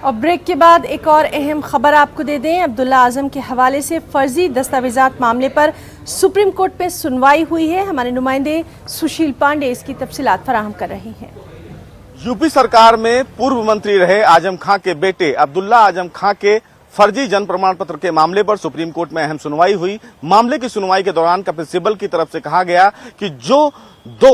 और ब्रेक के बाद एक और अहम खबर आपको दे दें। अब्दुल्ला आजम के हवाले से फर्जी दस्तावेजात मामले पर सुप्रीम कोर्ट में सुनवाई हुई है। हमारे नुमाइंदे सुशील पांडे इसकी तफसीलात फराहम कर रहे हैं। यूपी सरकार में पूर्व मंत्री रहे आजम खां के बेटे अब्दुल्ला आजम खां के फर्जी जन्म प्रमाण पत्र के मामले पर सुप्रीम कोर्ट में अहम सुनवाई हुई। मामले की सुनवाई के दौरान कपिल सिब्बल की तरफ से कहा गया कि जो 2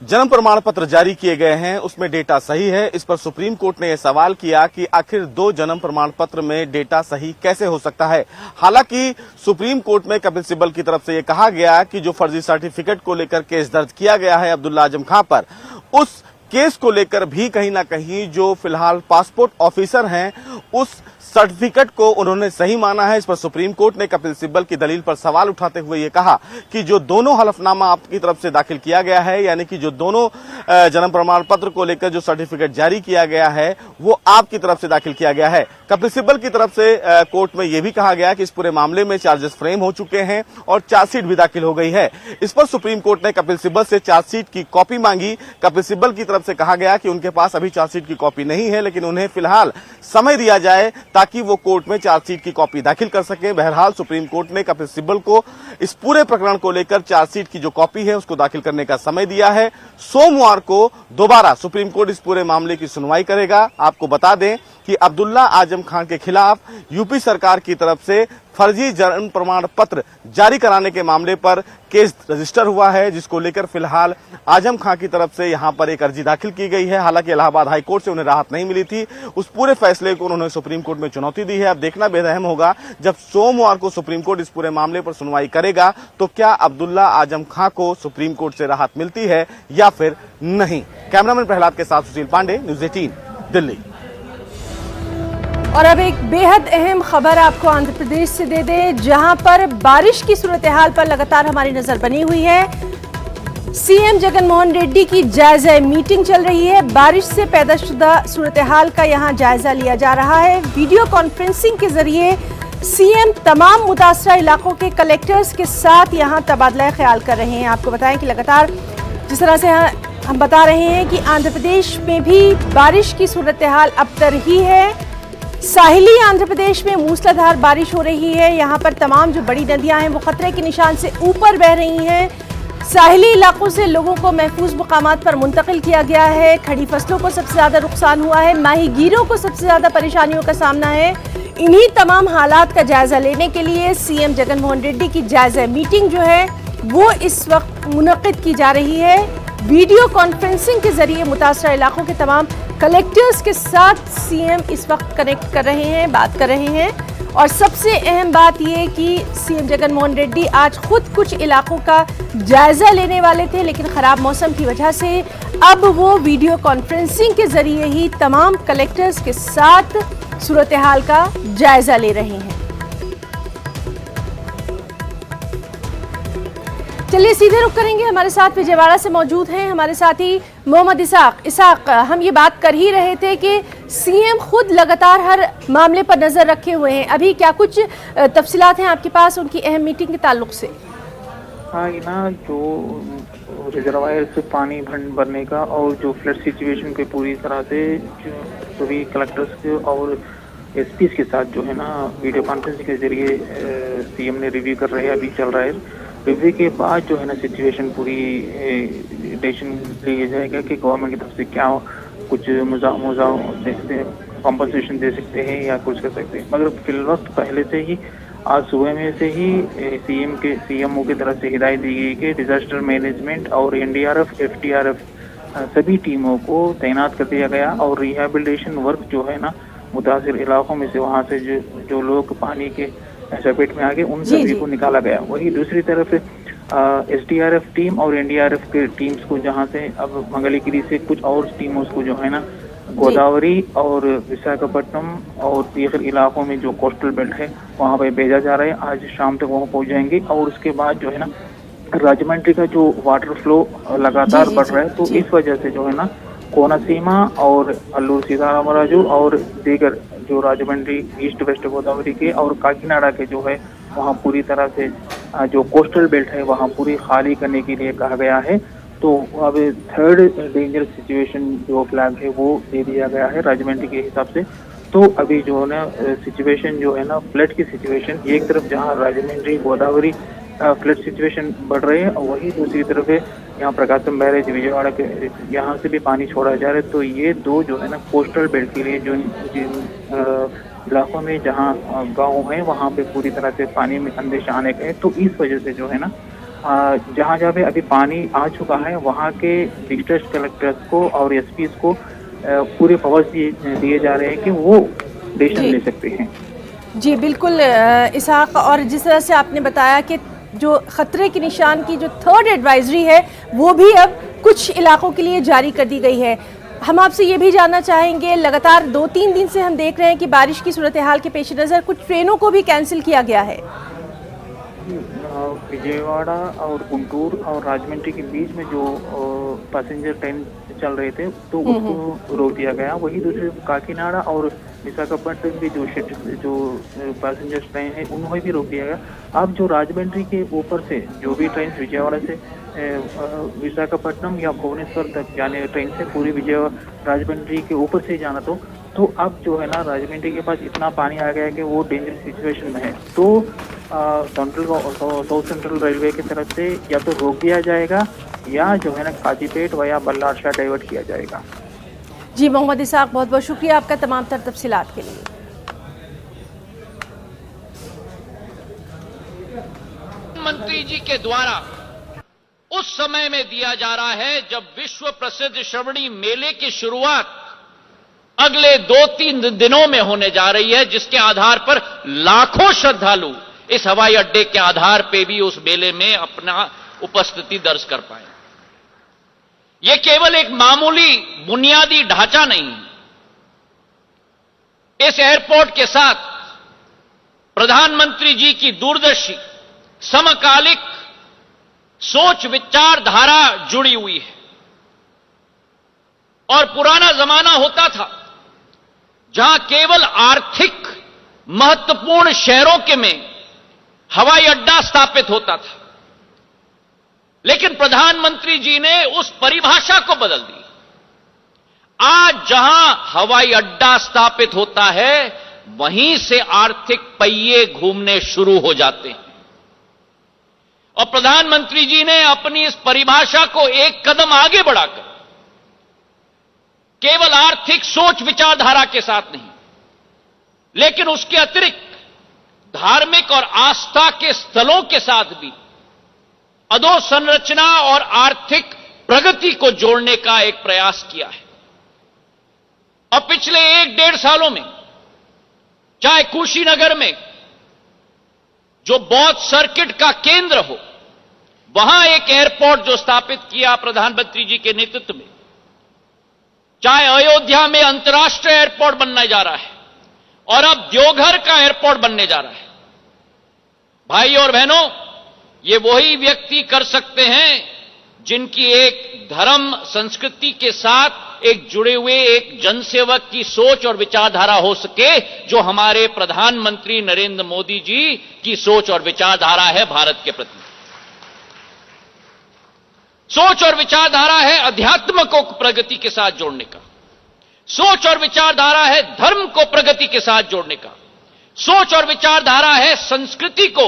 जन्म प्रमाण पत्र जारी किए गए हैं उसमें डेटा सही है। इस पर सुप्रीम कोर्ट ने यह सवाल किया कि आखिर 2 जन्म प्रमाण पत्र में डेटा सही कैसे हो सकता है। हालांकि सुप्रीम कोर्ट में कपिल सिब्बल की तरफ से यह कहा गया कि जो फर्जी सर्टिफिकेट को लेकर केस दर्ज किया गया है अब्दुल्ला आजम खां पर, उस केस को लेकर भी कहीं ना कहीं जो फिलहाल पासपोर्ट ऑफिसर हैं उस सर्टिफिकेट को उन्होंने सही माना है। इस पर सुप्रीम कोर्ट ने कपिल सिब्बल की दलील पर सवाल उठाते हुए ये कहा कि जो दोनों हलफनामा आपकी तरफ से दाखिल किया गया है, यानी कि जो दोनों जन्म प्रमाण पत्र को लेकर जो सर्टिफिकेट जारी किया गया है वो आपकी तरफ से दाखिल किया गया है। कपिल सिब्बल की तरफ से कोर्ट में यह भी कहा गया कि इस पूरे मामले में चार्जेस फ्रेम हो चुके हैं और चार्जशीट भी दाखिल हो गई है। इस पर सुप्रीम कोर्ट ने कपिल सिब्बल से चार्जशीट की कॉपी मांगी। कपिल सिब्बल की तरफ से कहा गया कि उनके पास अभी चार्जशीट की कॉपी नहीं है, लेकिन उन्हें फिलहाल समय दिया जाए ताकि वो कोर्ट में चार्जशीट की कॉपी दाखिल कर सके। बहरहाल सुप्रीम कोर्ट ने कपिल सिब्बल को इस पूरे प्रकरण को लेकर चार्जशीट की जो कॉपी है उसको दाखिल करने का समय दिया है। सोमवार को दोबारा सुप्रीम कोर्ट इस पूरे मामले की सुनवाई करेगा। आपको बता दें कि अब्दुल्ला आजम खां के खिलाफ यूपी सरकार की तरफ से फर्जी जन्म प्रमाण पत्र जारी कराने के मामले पर केस रजिस्टर हुआ है, जिसको लेकर फिलहाल आजम खां की तरफ से यहां पर एक अर्जी दाखिल की गई है। हालांकि इलाहाबाद हाई कोर्ट से उन्हें राहत नहीं मिली थी। उस पूरे फैसले को उन्होंने सुप्रीम कोर्ट में चुनौती दी है। अब देखना बेहद अहम होगा जब सोमवार को सुप्रीम कोर्ट इस पूरे मामले पर सुनवाई करेगा तो क्या अब्दुल्ला आजम खां को सुप्रीम कोर्ट से राहत मिलती है या फिर नहीं। कैमरामैन प्रहलाद के साथ सुशील पांडे, न्यूज़ 18 दिल्ली। और अब एक बेहद अहम खबर आपको आंध्र प्रदेश से दे दें, जहां पर बारिश की सूरत हाल पर लगातार हमारी नजर बनी हुई है। सीएम जगन मोहन रेड्डी की जायजा मीटिंग चल रही है। बारिश से पैदा शुदा सूरत हाल का यहां जायजा लिया जा रहा है। वीडियो कॉन्फ्रेंसिंग के जरिए सीएम तमाम मुतासरा इलाकों के कलेक्टर्स के साथ यहां तबादला ख्याल कर रहे हैं। आपको बताएं कि लगातार जिस तरह से हम बता रहे हैं कि आंध्र प्रदेश में भी बारिश की सूरत हाल अबतर ही है। साहिली आंध्र प्रदेश में मूसलाधार बारिश हो रही है। यहाँ पर तमाम जो बड़ी नदियां हैं वो खतरे के निशान से ऊपर बह रही हैं। साहिली इलाकों से लोगों को महफूज मुकामात पर मुंतकिल किया गया है। खड़ी फसलों को सबसे ज़्यादा नुकसान हुआ है। माहीगीरों को सबसे ज़्यादा परेशानियों का सामना है। इन्हीं तमाम हालात का जायजा लेने के लिए सीएम जगन मोहन रेड्डी की जायजा मीटिंग जो है वो इस वक्त मुनक्किद की जा रही है। वीडियो कॉन्फ्रेंसिंग के जरिए मुतासरा इलाकों के तमाम कलेक्टर्स के साथ सीएम इस वक्त कनेक्ट कर रहे हैं, बात कर रहे हैं। और सबसे अहम बात यह कि सीएम जगन मोहन रेड्डी आज खुद कुछ इलाकों का जायजा लेने वाले थे, लेकिन खराब मौसम की वजह से अब वो वीडियो कॉन्फ्रेंसिंग के जरिए ही तमाम कलेक्टर्स के साथ सूरत हाल का जायजा ले रहे हैं। चलिए सीधे रुक करेंगे। हमारे साथ विजयवाड़ा से मौजूद हैं हमारे साथी मोहम्मद इसाक। हम ये बात कर ही रहे थे कि सीएम खुद लगातार हर मामले पर नजर रखे हुए हैं। अभी क्या कुछ तफसीलात हैं आपके पास उनकी अहम मीटिंग के ताल्लुक से? हाँ, ये ना जो रिजर्वायर से पानी भरने का और जो फ्लड सिचुएशन पे पूरी तरह से सभी कलेक्टर्स और एसपीज के साथ जो है ना वीडियो कॉन्फ्रेंसिंग के जरिए सीएम ने रिव्यू कर रहे हैं। अभी चल रहा है। रिव्यू के बाद जो है ना सिचुएशन पूरी डिसीजन लिया जाएगा कि गवर्नमेंट की तरफ से क्या कुछ कॉम्पनसेशन दे सकते हैं या कुछ कर सकते हैं। मगर फिलवक्त पहले से ही आज सुबह में से ही सीएमओ की तरफ से हिदायत दी गई कि डिजास्टर मैनेजमेंट और एनडीआरएफ एफडीआरएफ सभी टीमों को तैनात कर दिया गया और रिहेबिलिटेशन वर्क जो है ना मुतासिर इलाकों में से वहाँ से जो लोग पानी के चपेट में आ गए उन सभी को निकाला गया। वही दूसरी तरफ एसडीआरएफ टीम और एनडीआरएफ के टीम्स को जहां से अब मंगलगिरी से कुछ और टीमों को जो है ना गोदावरी और विशाखापट्टनम और दीगर इलाकों में जो कोस्टल बेल्ट है वहां पे भेजा जा रहा है। आज शाम तक वहां पहुंच जाएंगे और उसके बाद जो है ना राजमंड्री का जो वाटर फ्लो लगातार बढ़ रहा है तो इस वजह से जो है ना कोनसीमा और अल्लूर सीतारामराजू और दीगर जो राजमंड्री ईस्ट वेस्ट गोदावरी के और काकीनाडा के जो है वहाँ पूरी तरह से जो कोस्टल बेल्ट है वहाँ पूरी खाली करने के लिए कहा गया है। तो अब थर्ड डेंजर सिचुएशन जो फ्लैग है वो दे दिया गया है राजमंड्री के हिसाब से। तो अभी जो है ना सिचुएशन जो है ना फ्लड की सिचुएशन, एक तरफ जहाँ राजमंड्री गोदावरी फ्लड सिचुएशन बढ़ रहे हैं और वही दूसरी तरफ है यहाँ प्रकाशम बैरेज विजयवाड़ा के यहाँ से भी पानी छोड़ा जा रहा है। तो ये दो जो है ना कोस्टल बेल्ट के लिए जो जिन इलाकों में जहाँ गाँव है वहाँ पे पूरी तरह से पानी में अंदेश आने का है। तो इस वजह से जो है ना जहाँ जहाँ पे अभी पानी आ चुका है वहाँ के डिस्ट्रिक्ट कलेक्टर्स को और एसपी को पूरे पावर्स दिए जा रहे हैं कि वो डिसीजन ले सकते हैं। जी बिल्कुल इसहाक, और जिस तरह से आपने बताया कि जो खतरे के निशान की जो थर्ड एडवाइजरी है वो भी अब कुछ इलाकों के लिए जारी कर दी गई है। हम आपसे ये भी जानना चाहेंगे, लगातार 2-3 दिन से हम देख रहे हैं कि बारिश की सूरत हाल के पेश नज़र कुछ ट्रेनों को भी कैंसिल किया गया है। विजयवाड़ा और गुंटूर और राजमंड्री के बीच में जो पैसेंजर ट्रेन चल रहे थे तो उसको रोक दिया गया। वही दूसरे काकीनाडा और विशाखापट्टनम भी जो पैसेंजर ट्रेन है उन्हें भी रोक दिया गया। अब जो राजमंड्री के ऊपर से जो भी ट्रेन विजयवाड़ा से विशाखापट्टनम या भुवनेश्वर तक जाने ट्रेन से पूरी राजमंड्री के ऊपर से जाना तो अब जो है ना राजमंड्री के पास इतना पानी आ गया है कि वो डेंजर सिचुएशन में है। तो साउथ सेंट्रल रेलवे की तरफ से या तो रोक दिया जाएगा या जो है ना काजीपेट व या बल्लारशाह डाइवर्ट किया जाएगा। जी मोहम्मद इसहाक, बहुत बहुत शुक्रिया आपका तमाम तर तफसीलात के लिए। मंत्री जी के द्वारा उस समय में दिया जा रहा है जब विश्व प्रसिद्ध श्रवणी मेले की शुरुआत अगले 2-3 दिनों में होने जा रही है, जिसके आधार पर लाखों श्रद्धालु इस हवाई अड्डे के आधार पे भी उस मेले में अपना उपस्थिति दर्ज कर पाए। यह केवल एक मामूली बुनियादी ढांचा नहीं है। इस एयरपोर्ट के साथ प्रधानमंत्री जी की दूरदर्शी समकालिक सोच विचारधारा जुड़ी हुई है। और पुराना जमाना होता था जहां केवल आर्थिक महत्वपूर्ण शहरों के में हवाई अड्डा स्थापित होता था, लेकिन प्रधानमंत्री जी ने उस परिभाषा को बदल दी। आज जहां हवाई अड्डा स्थापित होता है वहीं से आर्थिक पहिए घूमने शुरू हो जाते हैं। और प्रधानमंत्री जी ने अपनी इस परिभाषा को एक कदम आगे बढ़ाकर केवल आर्थिक सोच विचारधारा के साथ नहीं, लेकिन उसके अतिरिक्त धार्मिक और आस्था के स्थलों के साथ भी अधोसंरचना और आर्थिक प्रगति को जोड़ने का एक प्रयास किया है। और पिछले 1-1.5 सालों में चाहे कुशीनगर में जो बौद्ध सर्किट का केंद्र हो, वहां एक एयरपोर्ट जो स्थापित किया प्रधानमंत्री जी के नेतृत्व में, चाहे अयोध्या में अंतर्राष्ट्रीय एयरपोर्ट बनने जा रहा है और अब देवघर का एयरपोर्ट बनने जा रहा है। भाई और बहनों, ये वही व्यक्ति कर सकते हैं जिनकी एक धर्म संस्कृति के साथ एक जुड़े हुए एक जनसेवक की सोच और विचारधारा हो सके, जो हमारे प्रधानमंत्री नरेंद्र मोदी जी की सोच और विचारधारा है भारत के प्रति। सोच और विचारधारा है अध्यात्म को प्रगति के साथ जोड़ने का, सोच और विचारधारा है धर्म को प्रगति के साथ जोड़ने का, सोच और विचारधारा है संस्कृति को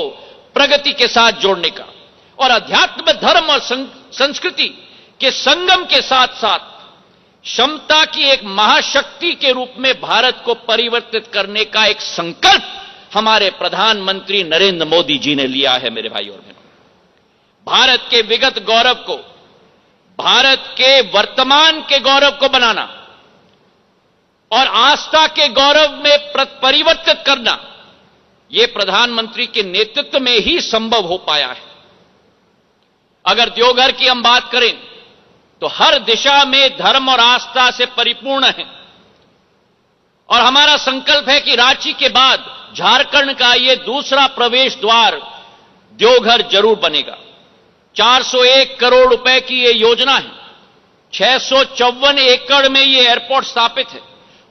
प्रगति के साथ जोड़ने का, और अध्यात्म धर्म और संस्कृति के संगम के साथ साथ क्षमता की एक महाशक्ति के रूप में भारत को परिवर्तित करने का एक संकल्प हमारे प्रधानमंत्री नरेंद्र मोदी जी ने लिया है। मेरे भाई और बहनों, भारत के विगत गौरव को, भारत के वर्तमान के गौरव को बनाना और आस्था के गौरव में परिवर्तित करना, यह प्रधानमंत्री के नेतृत्व में ही संभव हो पाया है। अगर देवघर की हम बात करें तो हर दिशा में धर्म और आस्था से परिपूर्ण है, और हमारा संकल्प है कि रांची के बाद झारखंड का यह दूसरा प्रवेश द्वार देवघर जरूर बनेगा। 401 करोड़ रुपए की यह योजना है, 654 एकड़ में यह एयरपोर्ट स्थापित है,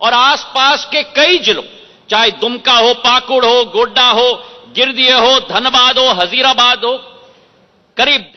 और आसपास के कई जिलों, चाहे दुमका हो, पाकुड़ हो, गोड्डा हो, गिरदिया हो, धनबाद हो, हजीराबाद हो, करीब